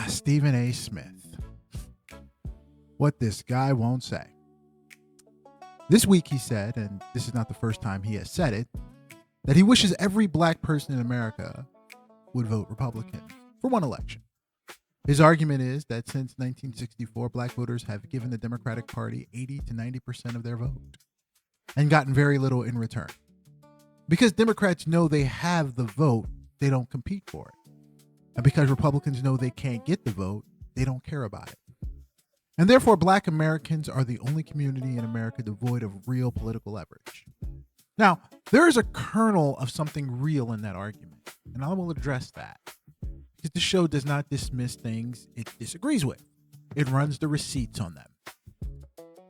Stephen A. Smith. What this guy won't say. This week he said, and this is not the first time he has said it, that he wishes every black person in America would vote Republican for one election. His argument is that since 1964, black voters have given the Democratic Party 80 to 90% of their vote and gotten very little in return. Because Democrats know they have the vote, they don't compete for it. And because Republicans know they can't get the vote, they don't care about it. And therefore, black Americans are the only community in America devoid of real political leverage. Now, there is a kernel of something real in that argument, and I will address that. Because the show does not dismiss things it disagrees with. It runs the receipts on them.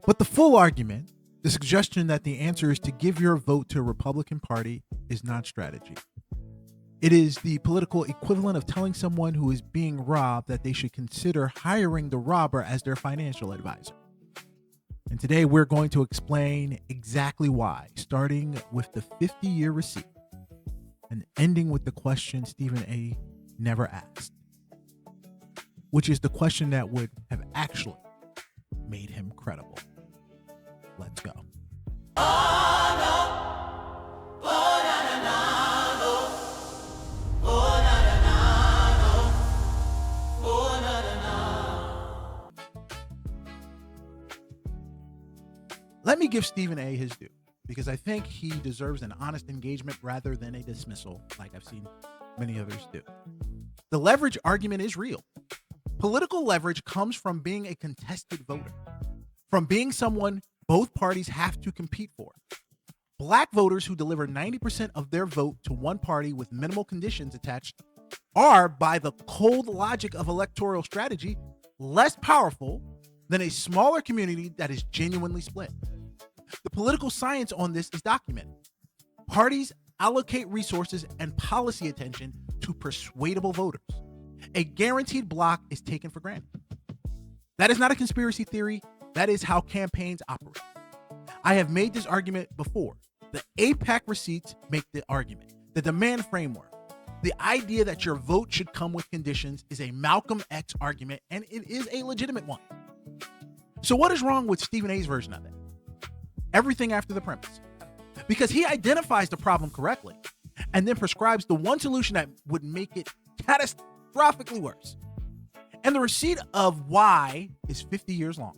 But the full argument, the suggestion that the answer is to give your vote to a Republican Party, is not strategy. It is the political equivalent of telling someone who is being robbed that they should consider hiring the robber as their financial advisor. And today we're going to explain exactly why, starting with the 50-year receipt and ending with the question Stephen A. never asked, which is the question that would have actually made him credible. Let's go. Let me give Stephen A. his due, because I think he deserves an honest engagement rather than a dismissal like I've seen many others do. The leverage argument is real. Political leverage comes from being a contested voter, from being someone both parties have to compete for. Black voters who deliver 90% of their vote to one party with minimal conditions attached are, by the cold logic of electoral strategy, less powerful than a smaller community that is genuinely split. The political science on this is documented. Parties allocate resources and policy attention to persuadable voters. A guaranteed block is taken for granted. That is not a conspiracy theory. That is how campaigns operate. I have made this argument before. The AIPAC receipts make the argument. The demand framework, the idea that your vote should come with conditions, is a Malcolm X argument, and it is a legitimate one. So what is wrong with Stephen A.'s version of it? Everything after the premise. Because he identifies the problem correctly and then prescribes the one solution that would make it catastrophically worse. And the receipt of why is 50 years long.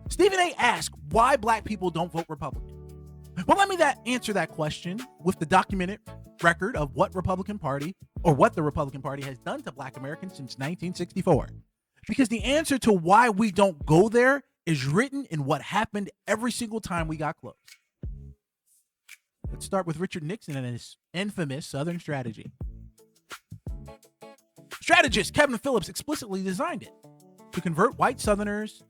Stephen A. asked why black people don't vote Republican. Well, let me answer that question with the documented record of what the Republican Party has done to black Americans since 1964. Because the answer to why we don't go there is written in what happened every single time we got close. Let's start with Richard Nixon and his infamous Southern strategy. Strategist Kevin Phillips explicitly designed it to convert white Southerners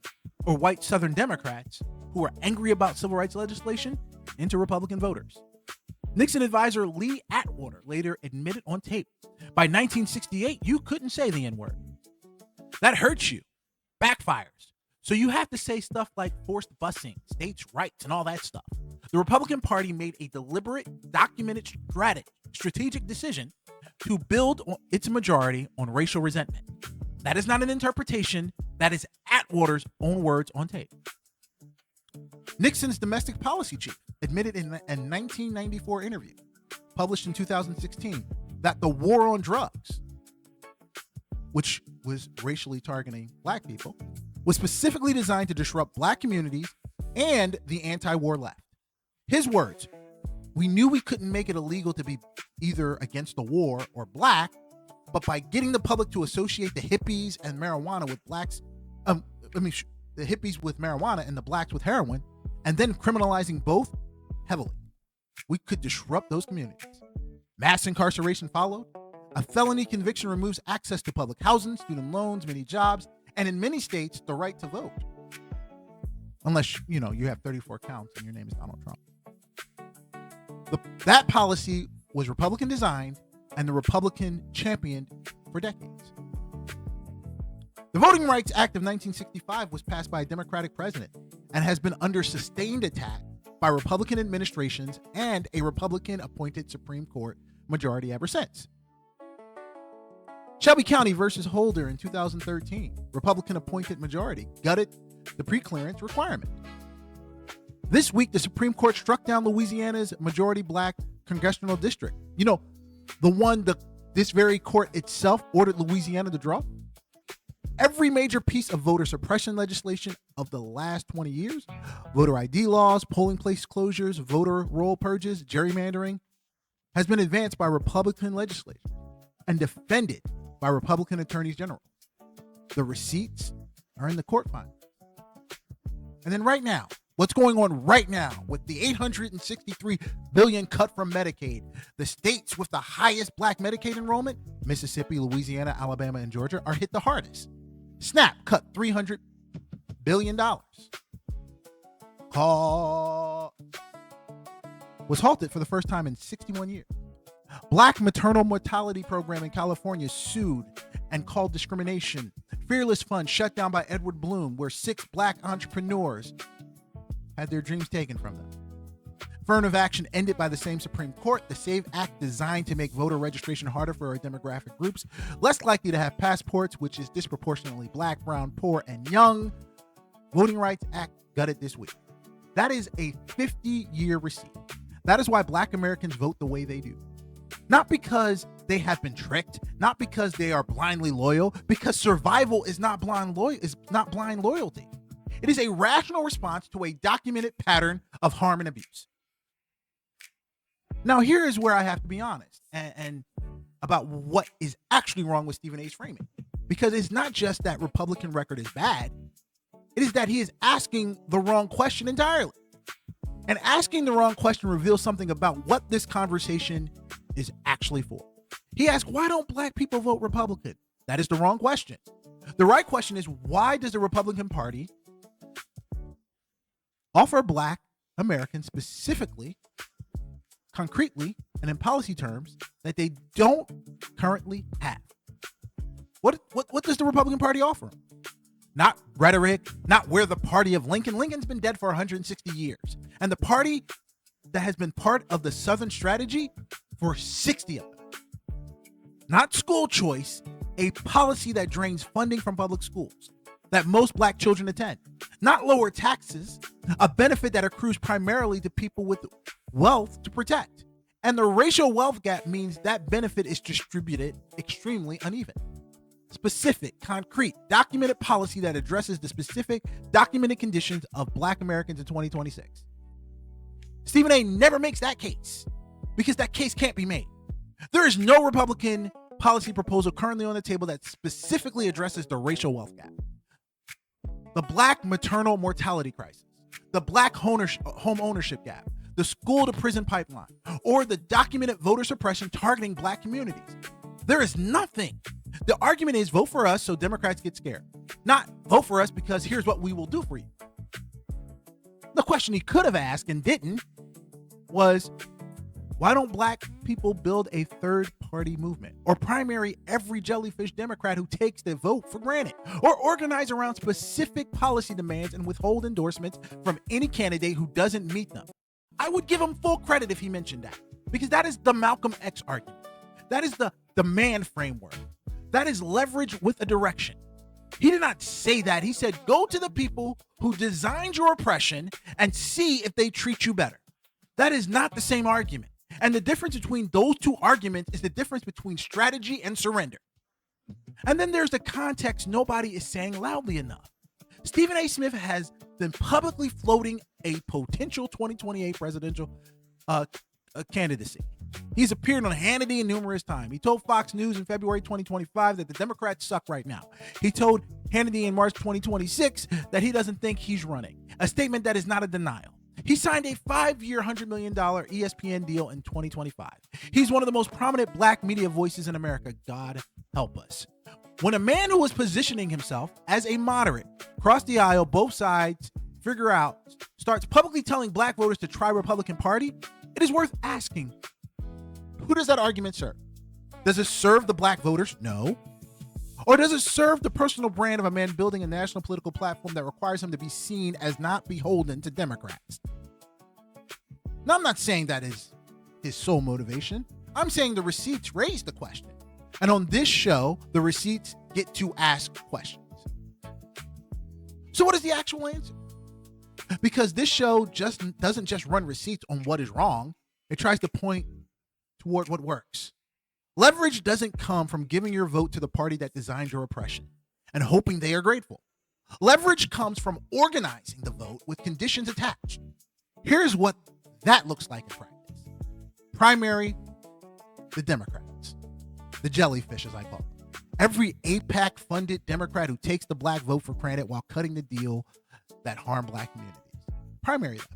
or white Southern Democrats who were angry about civil rights legislation into Republican voters. Nixon advisor Lee Atwater later admitted on tape, by 1968, you couldn't say the N-word. That hurts you, backfires. So you have to say stuff like forced busing, states' rights, and all that stuff. The Republican Party made a deliberate, documented strategic decision to build its majority on racial resentment. That is not an interpretation. That is Atwater's own words on tape. Nixon's domestic policy chief admitted in a 1994 interview, published in 2016, that the war on drugs, which was racially targeting black people, was specifically designed to disrupt black communities and the anti-war left. His words, we knew we couldn't make it illegal to be either against the war or black, but by getting the public to associate the hippies and marijuana with blacks, the hippies with marijuana and the blacks with heroin, and then criminalizing both heavily, we could disrupt those communities. Mass incarceration followed. A felony conviction removes access to public housing, student loans, many jobs, and in many states, the right to vote. Unless, you have 34 counts and your name is Donald Trump. That policy was Republican designed and the Republican championed for decades. The Voting Rights Act of 1965 was passed by a Democratic president and has been under sustained attack by Republican administrations and a Republican-appointed Supreme Court majority ever since. Shelby County versus Holder in 2013. Republican appointed majority gutted the pre-clearance requirement. This week, the Supreme Court struck down Louisiana's majority black congressional district. You know, the one this very court itself ordered Louisiana to draw. Every major piece of voter suppression legislation of the last 20 years, voter ID laws, polling place closures, voter roll purges, gerrymandering, has been advanced by Republican legislators and defended by Republican attorneys general. The receipts are in the court file. And then right now, what's going on right now with the $863 billion cut from Medicaid, the states with the highest black Medicaid enrollment, Mississippi, Louisiana, Alabama, and Georgia, are hit the hardest. SNAP cut $300 billion. Was halted for the first time in 61 years. Black maternal mortality program in California sued and called discrimination. Fearless Fund shut down by Edward Bloom, where 6 black entrepreneurs had their dreams taken from them. Affirmative action ended by the same Supreme Court. The SAVE Act, designed to make voter registration harder for our demographic groups less likely to have passports, which is disproportionately black, brown, poor, and young. Voting Rights Act gutted this week. That is a 50-year receipt. That is why black Americans vote the way they do. Not because they have been tricked, not because they are blindly loyal, because survival is not blind loyalty. It is a rational response to a documented pattern of harm and abuse. Now, here is where I have to be honest and about what is actually wrong with Stephen A's framing. Because it's not just that Republican record is bad. It is that he is asking the wrong question entirely. And asking the wrong question reveals something about what this conversation is actually for. He asked, why don't black people vote Republican? That is the wrong question. The right question is, why does the Republican Party offer black Americans specifically, concretely, and in policy terms that they don't currently have? What does the Republican Party offer? Not rhetoric, not we're the party of Lincoln. Lincoln's been dead for 160 years. And the party that has been part of the Southern strategy for 60 of them. Not school choice, a policy that drains funding from public schools that most black children attend. Not lower taxes, a benefit that accrues primarily to people with wealth to protect. And the racial wealth gap means that benefit is distributed extremely uneven. Specific, concrete, documented policy that addresses the specific documented conditions of black Americans in 2026. Stephen A never makes that case because that case can't be made. There is no Republican policy proposal currently on the table that specifically addresses the racial wealth gap, the black maternal mortality crisis, the black home ownership gap, the school to prison pipeline, or the documented voter suppression targeting black communities. There is nothing. The argument is vote for us so Democrats get scared. Not vote for us because here's what we will do for you. The question he could have asked and didn't was, why don't black people build a third party movement or primary every jellyfish Democrat who takes their vote for granted, or organize around specific policy demands and withhold endorsements from any candidate who doesn't meet them? I would give him full credit if he mentioned that, because that is the Malcolm X argument. That is the demand framework. That is leverage with a direction. He did not say that. He said, go to the people who designed your oppression and see if they treat you better. That is not the same argument. And the difference between those two arguments is the difference between strategy and surrender. And then there's the context nobody is saying loudly enough. Stephen A. Smith has been publicly floating a potential 2028 presidential candidacy. He's appeared on Hannity numerous times. He told Fox News in February 2025 that the Democrats suck right now. He told Hannity in March 2026 that he doesn't think he's running, a statement that is not a denial. He signed a 5-year, $100 million ESPN deal in 2025. He's one of the most prominent black media voices in America. God help us. When a man who was positioning himself as a moderate, cross the aisle, both sides, figure out, starts publicly telling black voters to try Republican Party, it is worth asking, who does that argument serve? Does it serve the black voters? No. Or does it serve the personal brand of a man building a national political platform that requires him to be seen as not beholden to Democrats? Now, I'm not saying that is his sole motivation. I'm saying the receipts raise the question. And on this show, the receipts get to ask questions. So what is the actual answer? Because this show doesn't just run receipts on what is wrong. It tries to point toward what works. Leverage doesn't come from giving your vote to the party that designed your oppression and hoping they are grateful. Leverage comes from organizing the vote with conditions attached. Here's what that looks like in practice. Primary, the Democrats. The jellyfish, as I call them. Every AIPAC-funded Democrat who takes the black vote for granted while cutting the deal that harm black communities. Primary them.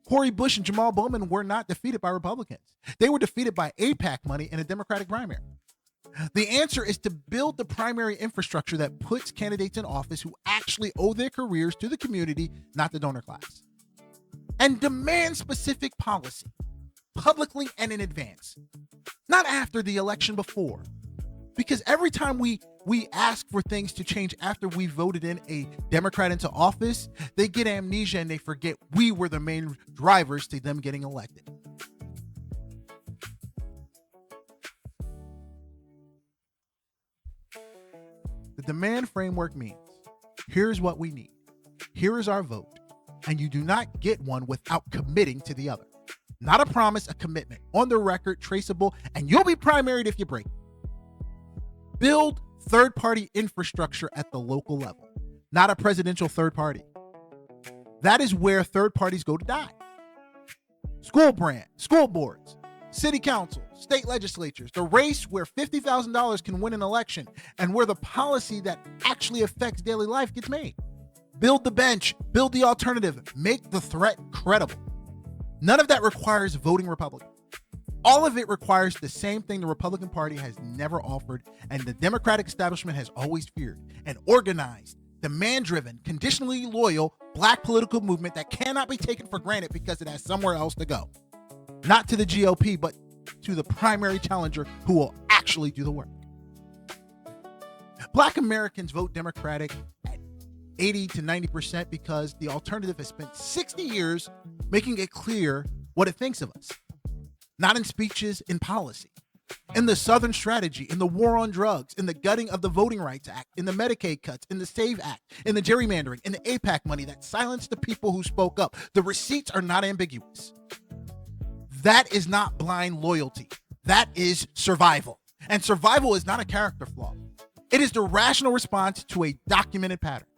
Cori Bush and Jamal Bowman were not defeated by Republicans. They were defeated by AIPAC money in a Democratic primary. The answer is to build the primary infrastructure that puts candidates in office who actually owe their careers to the community, not the donor class. And demand specific policy, publicly and in advance, not after the election, before. Because every time we ask for things to change after we voted in a Democrat into office, they get amnesia and they forget we were the main drivers to them getting elected. The demand framework means, here's what we need. Here is our vote. And you do not get one without committing to the other. Not a promise, a commitment. On the record, traceable, and you'll be primaried if you break it. Build third-party infrastructure at the local level, not a presidential third party. That is where third parties go to die. School boards, city council, state legislatures, the race where $50,000 can win an election and where the policy that actually affects daily life gets made. Build the bench, build the alternative, make the threat credible. None of that requires voting Republican. All of it requires the same thing the Republican Party has never offered and the Democratic establishment has always feared: an organized, demand-driven, conditionally loyal black political movement that cannot be taken for granted because it has somewhere else to go. Not to the GOP, but to the primary challenger who will actually do the work. Black Americans vote Democratic at 80 to 90% because the alternative has spent 60 years making it clear what it thinks of us. Not in speeches, in policy, in the Southern strategy, in the war on drugs, in the gutting of the Voting Rights Act, in the Medicaid cuts, in the SAVE Act, in the gerrymandering, in the AIPAC money that silenced the people who spoke up. The receipts are not ambiguous. That is not blind loyalty. That is survival. And survival is not a character flaw. It is the rational response to a documented pattern.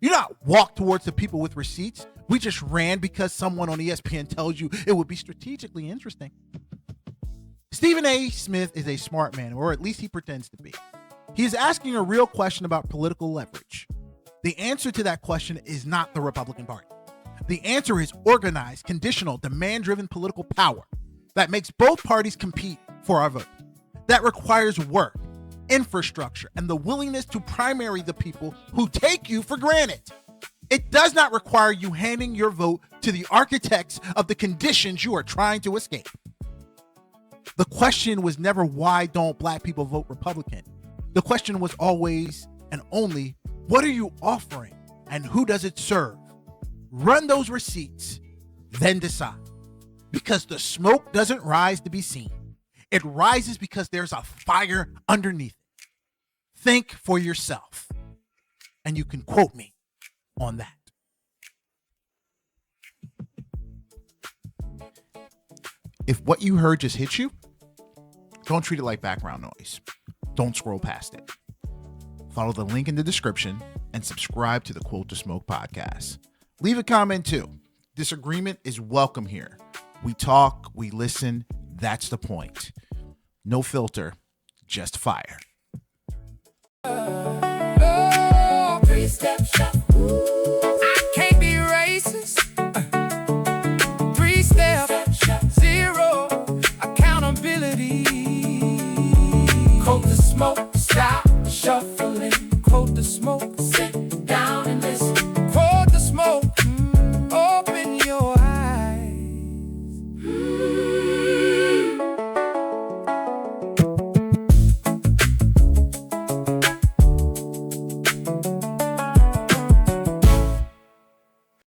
You not walk towards the people with receipts. We just ran because someone on ESPN tells you it would be strategically interesting. Stephen A. Smith is a smart man, or at least he pretends to be. He is asking a real question about political leverage. The answer to that question is not the Republican Party. The answer is organized, conditional, demand-driven political power that makes both parties compete for our vote. That requires work, infrastructure, and the willingness to primary the people who take you for granted. It does not require you handing your vote to the architects of the conditions you are trying to escape. The question was never, why don't black people vote Republican? The question was always and only, what are you offering and who does it serve? Run those receipts, then decide. Because the smoke doesn't rise to be seen. It rises because there's a fire underneath it. Think for yourself. And you can quote me on that. If what you heard just hit you, don't treat it like background noise. Don't scroll past it. Follow the link in the description and subscribe to the Quote to Smoke podcast. Leave a comment too. Disagreement is welcome here. We talk, we listen. That's the point. No filter, just fire. Three-step shot.